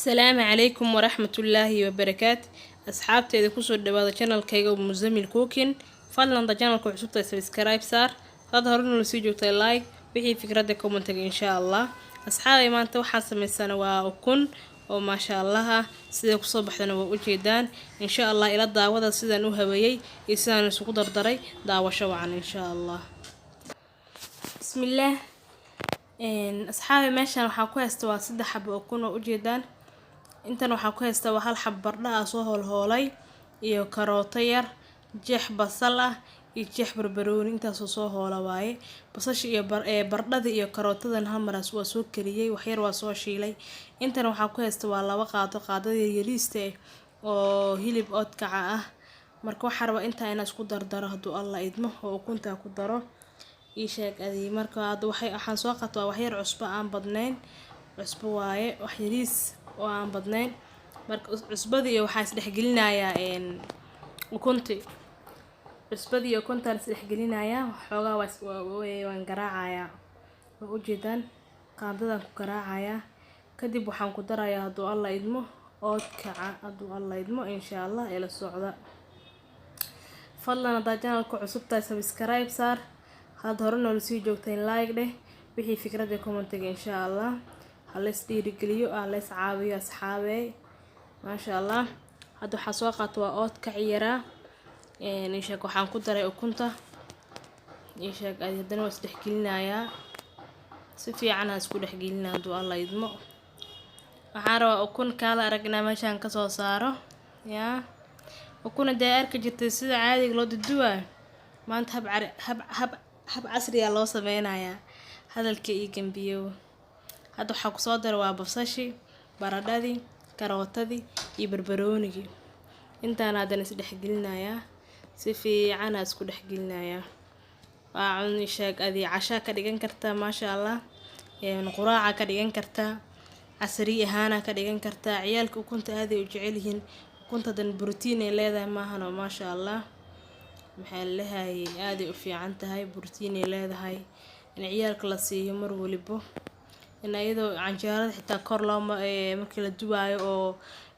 السلام عليكم ورحمة الله وبركاته. أصحابتي إذا كسر دبادة channel كيجو مزمل كوكين فضلا دا channel كوحسوبة سبسكرايب صار تظهرون لسيجو تاي لايك بحي فكرة كومنت إن شاء الله. أصحابي ما أنتوا حاسة من السنة وكن وما شاء الله سيدك صبح لنا وأجيدان إن شاء الله إلى الدعوة سيدا نوهويي يسان سوق دردري دعوة شوعا إن شاء الله. بسم الله. أصحابي ماشي أنا حاكو استوى سيدا حب أكون وأجيدان intan waxaa ku haystaa waa hal xab bardha ah soo hoolhoolay iyo karooto yar jeex basal ah iyo jeex barbarooni intaas soo hoola waaye basasha iyo bardhada iyo karootadan hal mar waa soo kariyay wax yar waa soo shiilay intan waxaa ku haystaa waa laba qaadada yariista oo hilib oodkaca ah marka waxa raba inta inaan isku dardaro haduu Allah idmo oo ukunta ku daro ii sheeg adii marka hada waxaan soo qaataa wax yar cusbo aan badnayn cusbo waaye wax yariis oo aan badnayn marka cusbada iyo waxa is dhexgelinayaa ukunti cusbada iyo ukunta is dhexgelinayaa xoogaa waan garaacayaa oo u jeedaan qaadadan ku garaacayaa kadib waxaan ku darayaa haduu Allah idmo oodkaca haduu Allah idmo insha Allah ila socda fadlan hadaa channelka cusubtahay subscribe saar had horena la sii joogteen like dheh wixii fikrada comment-ga insha Allah halis dhiirigeliyo halis caawiyo asxaabey ma sha Allah hada waxa soo qaato waa oodkac yaraa insha waxaan ku daray ukunta insha hadana waa is dhexgelinayaa si fiican aan isku dhexgelinaa haduu Allah idmo waxaan rabaa ukun kala aragnaa meeshan ka soo saaro yaa ukun day arki jirtay sida caadiga loo duduwaa maanta hab casri ah loo sameynayaa hadalka ii gambiyo hada waxa ku soo daray waa basashi baradhadii karootadii iyo barbaroonigi intaan hadana is dhexgelinayaa si fiican aan isku dhexgelinayaa waa cunni sheeg adii casha ka dhigan kartaa ma sha Allah quraaca ka dhigan kartaa casri ahaana ka dhigan kartaa ciyaalka ukunta aad ay u jecel yihiin ukunta dan borotiin ay leedahay maahano ma sha Allah maxay leeyahay aad ay u fiican tahay borotiin ay leedahay in ciyaalka la siiyo mar waliba in ayadoo canjeerada xitaa kor loo markii la dubaayo oo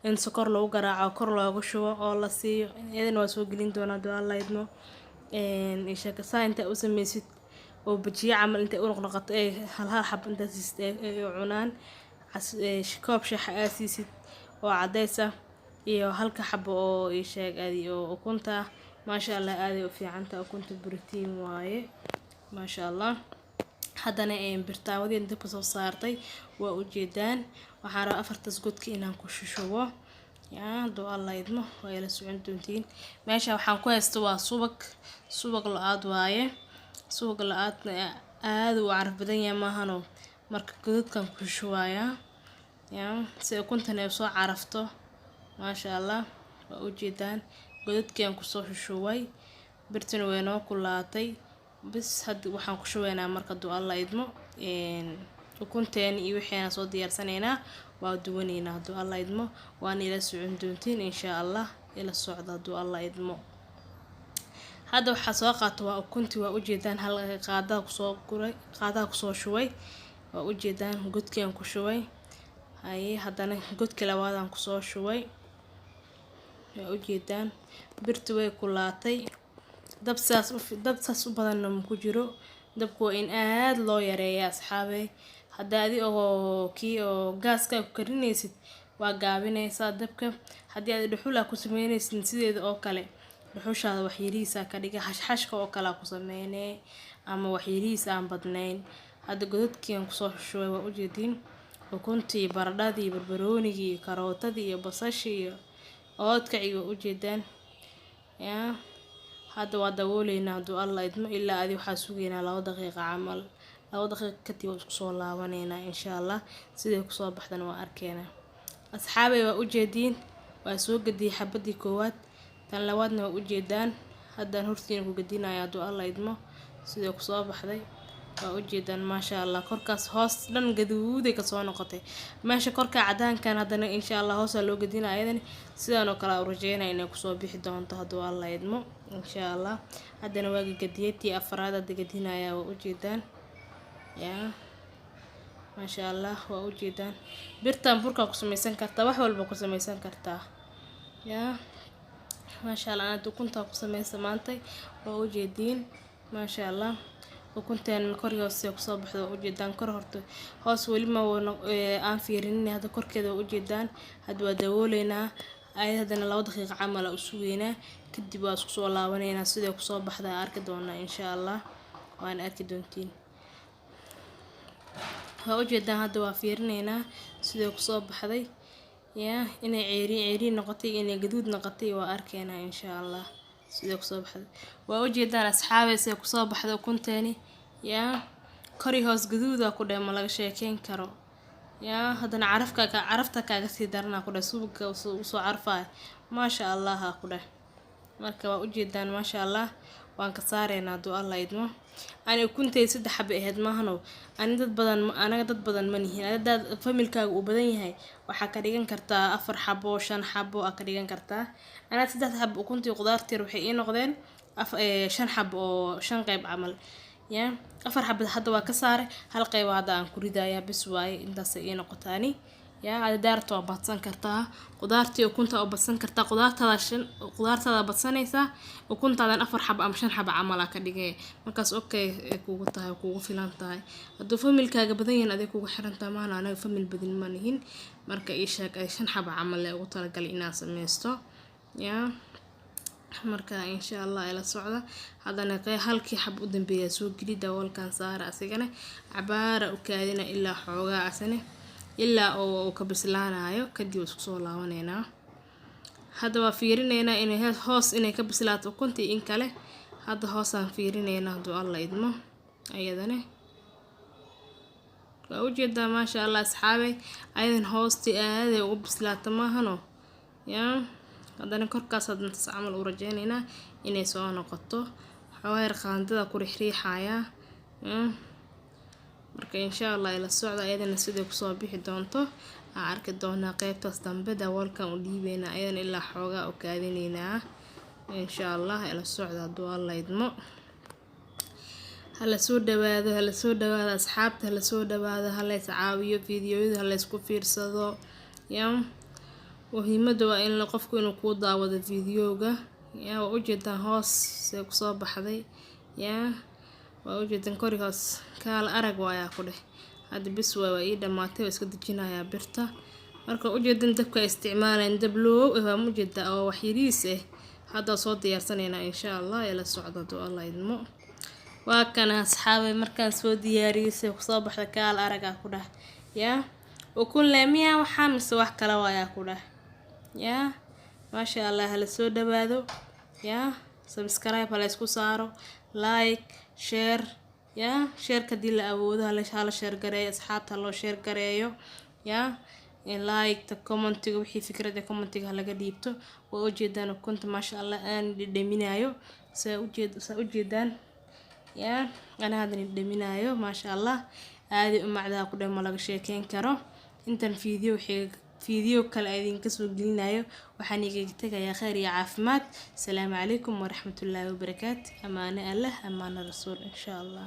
in sokor lagu garaaco kor loogu shubo oo la siiyo iyadana waa soo gelin doonaa haduu Allah idmo insha Allah inta u sameysid oo bajiye camal inta u noqnoqoto hal xab inta siistay cunaan koob shaah aasiisid oo cadeys ah iyo halka xabo oo ii sheeg adii oo ukunta ma sha Allah aad ay u fiican tahay ukunta borotiin waaye ma sha Allah hadana birtaawadii inta soo saartay waa u jeedaan waxaan rabaa afartas godki inaan ku shushubo yaa haduu Allah idmo waa ila socon doontiin meesha waxaan ku haystaa waa subag la'aad waaye subag la'aad aad u caraf badan yahay maahano marka godadkan ku shushubayaa yaa si ukuntan ay soo carafto ma sha Allah waa u jeedaan godadkan ku soo shushubay birtan way noo kulaatay bas had waxaan ku shubaynaa marka haduu Allah idmo ukunteen iyo wixii soo diyaarsaneynaa waa duwaneynaa haduu Allah idmo waan ila socon doontiin insha Allah ila socda haduu Allah idmo hada waxa soo qaato waa ukunti waa u jeedaan hal qaadada ku soo shubay waa u jeedaan godkeen ku shubay hay hadana godka labaadaan ku soo shubay waa u jeedaan birtu way kulaatay dab saas u badan ma ku jiro dabku waa in aad loo yareeyaa asxaabey hadaa adii oo gaaska ku karinaysid waa gaabinaysaa dabka hadii aad dhuxul ku sameynaysid sideeda oo kale dhuxushaada wax yariisa ka dhiga xashxashka oo kala ku sameynay ama wax yariis aan badnayn hada godadkii ku soo shubay waa u jeedin ukuntii baradhadii barbaroonigi karootadii iyo basashi iyo oodkaciga u jeedaan yaa hada waa dabooleyna haduu Allah idmo ilaa adii waxa sugeynaa 2 daqiiqo camal 2 daqiiqo kadib isku soo laabanayna insha Allah sidee ku soo baxdan waa arkeena asxaabay waa u jeedin waa soo gadiyay xabadii koowaad tan labaadna waa u jeedaan hadan hortiin ku gadinaya haduu Allah idmo sidee ku soo baxday waa u jeedaan ma sha Allah korkaas hoos dhan gaduuday ka soo noqotay meesha korka cadaankan hadana insha Allah hoos loo gadinaa ayadana sidaan oo kala u rajeynaa inay ku soo bixi doonto haduu Allah idmo insha Allah hadana waa gadiyay afraad gadinaya waa u jeedaan yaa maasha allah waa ujeedaan birtan burka ku samaysan kartaa wax walba ku samaysan kartaa yaa maasha allah ana ukunta ku samaysan maantay waa ujeediin maasha allah ukunteen kor iyo hoos ku soo baxdo waa ujeedaan kor horta hoos wali ma aan fiirinin hadda korkeeda waa ujeedaan hadda waa dabooleynaa ayadana 2 daqiiqo camal u sugeynaa kadib waa isku soo laabaneynaa sidoo ku soo baxda arki doona insha allah waan arki doontiin ha ujeedaan hadda waa fiirineynaa sidoo ku soo baxday yaa inay ceeri noqotay inay gaduud noqotay waa arkeynaa insha allah sidoo ku soo baxday waa ujeedaan asxaabaysa ku soo baxday ukunteeni yaa kori hoos gaduud ku dheema laga sheekeyn karo yaa hadana carafta kaaga sii darna ku dhahay subka soo carfay maasha allah ku dhahay marka waa ujeedaan maasha allah waan ka saareynaa duu Allah idmo ani ukunteey 3 xabo ahayd maahano anaga dad badan ma nihiin dad familkaaga u badan yahay waxa ka dhigan kartaa 4 xabo 5 xabo ka dhigan kartaa ana 3 xabo ukuntii qudaartii waxay ii noqdeen 5 xabo oo 5 qayb camal yaa 4 xabo hadda waa ka saare hal qayb hadda aan ku ridaaya bis waay intaas ay noqotaani yaa aad daarto badsan kartaa qudaartii ukunta oo badsan kartaa qudaartada badsanaysa ukuntaadan 4 xabo ama 5 xabo camal ka dhigay markaas okay kugu tahay kugu filan tahay haduu familkaaga badan yahay adeeg kugu xirantaa maana anaga famil badan ma nihin marka ii sheeg ay 5 xabo camal ugu talagalay inaad sameysto yaa marka insha Allah ila socda hadana halkii xab u dambeeyay soo gili daawalkan saara asigana cabaara u kaadina ilaa xoogaa asane ilaa oo ka bislaanayo kadib isku soo laabaneynaa hadda waa fiirineynaa inay hoos inay ka bislaato ukuntii in kale hadda hoos aan fiirineynaa duu Allah idmo ayadana waa ujeedaa maasha Allah asxaabay ayadan hoostii aad ay u bislaato maahano yaa hadana korkaas hadda camal u rajayneynaa inay soo noqoto xawayr qaandada ku riixriixaya marka insha Allah ila socda ayadana sidoo ku soo bixi doonto aan arki doonaa qaybtaas dambe daawalkan u dhiibeena ayadana ilaa xoogaa u kaadineynaa insha Allah ila socda duu Allah idmo hala soo dhawaado asxaabta hala soo dhawaado hala is caawiyo fiidiyoyada hala isku fiirsado yaa muhiimada waa in qofku inuu ku daawado fiidiyowga yaa waa ujeedaan hoos see ku soo baxday yaa waa ujeedaan kori hoos kaala arag waayaa ku dheh hadda bis waa ii dhamaatay oo iska dejinayaa birta marka ujeedaan dabka isticmaalaan dab loo waa ujeedaa oo wax yariis hadda soo diyaarsaneynaa insha Allah ila socdo duu Allah idmo waa kana asxaabay markaan soo diyaariyay ku soo baxday kaala araga ku dheh yaa ukun leemiya waxa mise wax kala waayaa ku dheh yaa maasha Allah hala soo dhawaado yaa subscribe hala isku saaro like share yaa share kadii la awoodo hala share gareeyo asxaabta loo share gareeyo yaa in like ta commentiga wixii fikrada commentiga laga dhiibto waa ujeedaan ukunta maasha Allah aan dhadhaminayo saa ujeedaan yaa ana hadana dhadhaminayo maasha Allah aad u macdaa ku dheema laga sheekeyn karo intan فيديو kale idinka soo gelinayo waxaan iga tagayaa khayr iyo caafimaad. Assalaamu calaykum wa rahmatullaahi wa barakaatuh. Amaana Allah amaana rasuul insha Allah.